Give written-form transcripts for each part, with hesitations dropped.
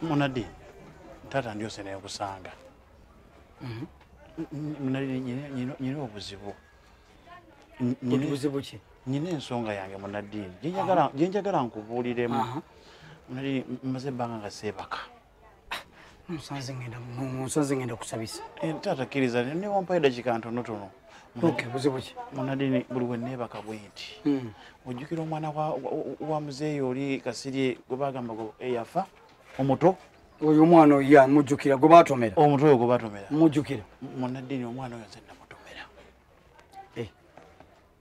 Munadi tata ndio sene kusanga munadi nyine obuzibu obuzibu ki nyine ensonga yange munadi jenjagala nkubuliremu munadi maze banga ngasebaka musanze ngenda kusabisa tata kiriza ne wampaida kikanto notono okay buzibu ki munadi buli wenebaka bwenti ojukira omwana wa muzeeyo oli Kasirye gobagamba go eyafa omuto oyo mwana ya mujukira go batomera omuto oyo go batomera mujukira munadi omwana oyo nzenna mutomera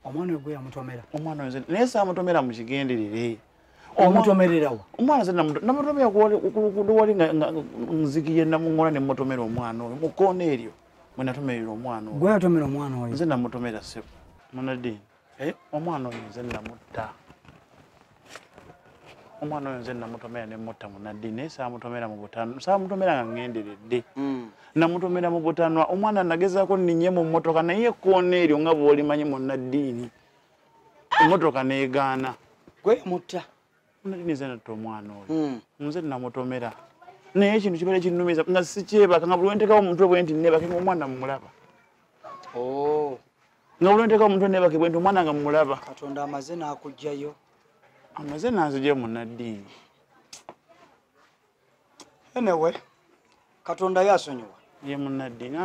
omwana oyo ya mutomera omwana oyo nzenna nesa mutomera mu kigenderere omutomererawo omwana nzenna namutomera ku wali nzikiye namungola ne mutomera omwana oyo mu koona eryo mwe natomerera omwana oyo gwe yatomera omwana oyo nzenna mutomera sebo munadi omwana oyo nzenna mutta omwana oyo nzenna mutomera ne mutta munadi naye saamutomera mu butano saamutomera nga ngenderedde namutomera mu butanwa omwana nagezaako ninye mu mmotoka naye koona eryo nga bw'olimanyi munadiini emmotoka neegaana gwe mutta munadiini nzenna tta omwana oyo nze namutomera naye ekintu kibeera kinnumiza nga sikyebaka nga buli wentekawo omutwe bwe nti neebake ngaomwana mumulaba nga buli wentekawo omutwe neebake bwe nti omwana nga mumulaba Katonda amaze n'akugjayo amaze nanzije munadiini enewe Katonda yasonyiwa ye munadiini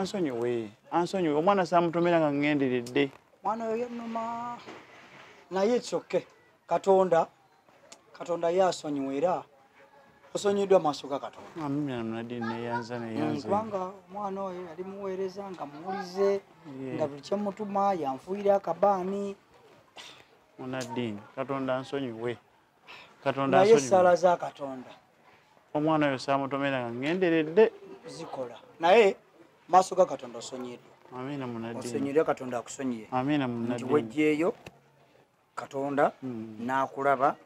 ansonyiwe omwana saamutomera nga ngenderedde mwana oyo yennuma naye ekyokke Katonda yasonyiwa era osonyiddwa amaaso ga Katonda amina munadiini neyanza kubanga omwana oyo yali muweereza nga muwulize nga buli kyemutuma yanfuuyira akabaani munadiini Katonda ansonyiwe naye essala za Katonda omwana oyo saamutomera nga ngenderedde zikola naye maaso ga Katonda osonyiddwa amina munadiini osonyiddwa Katonda akusonyiye amina nti munadiini wejjeeyo Katonda n'akulaba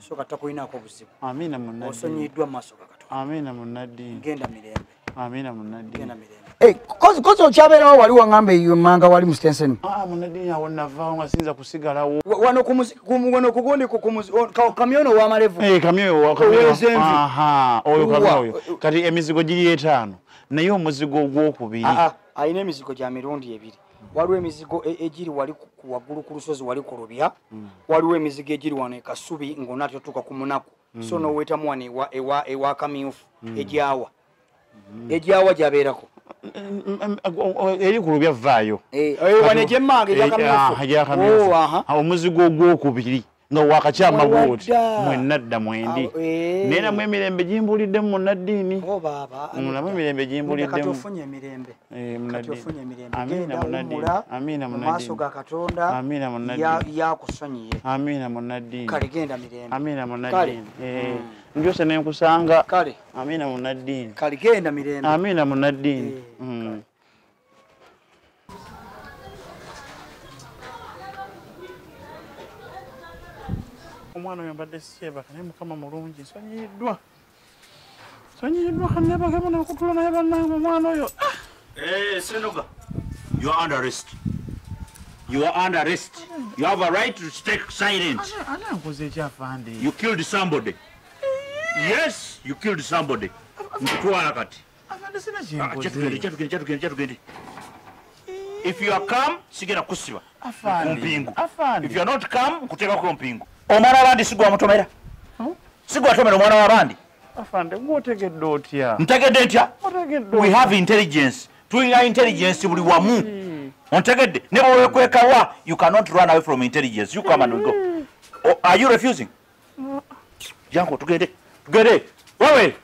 so katakulinaako buzibu amina munadiini osonyiddwa maaso ga Katonda amina munadiini genda mirembe amina munadiini genda mirembe kozi okyabeerawo wali waŋŋamba eyo manga wali mu Stenseni munadiini awo navaawo nga sinza kusigalawo wano kugundi kamyono w'amalevu kamyoyo oyo kamyoyo kati emizigo giri 5 naye omuzigo ogwokubiri alina emizigo gya mirundi ebiri waliwo emizigo egiri wali waggulu ku lusozi wali ku lubya waliwo emizigo egiri wano ekasubi ng'onaatyo tuuka ku munaku so n'oweetamu wano ewa kamyufu egyawa gyabeerako eri ku lubya vaayo wano egyemmanga egyakamyufu omuzigo ogwokubiri nga wakakyama bwoti mwenadda mwendi naye namwe emirembe gimbuliddemu munadiini namwe emirembe gimbuliddemu amina maaso ga Katonda yakusonyiye amina munadiini kale genda mirembe amina munadiini ndyose nenkusanga kale amina munadiini kale genda mirembe amina munadiini omwana oyo mbadde sikyebaka naye mukama mulungi nsonyiyiddwa kanebakemu nakutula naye bannange omwana oyo Senoga, you are under arrest. You are under arrest. You have a right to stay silent. anankoze ekyafande You killed somebody. Yes, you killed somebody. Mkutwala kati. afande sina kyenkoze Chatugende. If you are calm, sigera kusiba. Kumpingu. afande If you are not calm, kuteka ku mpingu. Omwana wabandi sigwa mutomera. Sigwa atomera omwana wabandi. afande ng'otegedde otya Ntegedde ntya? otegedde We have intelligence. Tulina intelligence buli wamu. Ontegedde ne bwe kwekawa, you cannot run away from intelligence. You come and we go. Are you refusing? Janko tugende. Wewe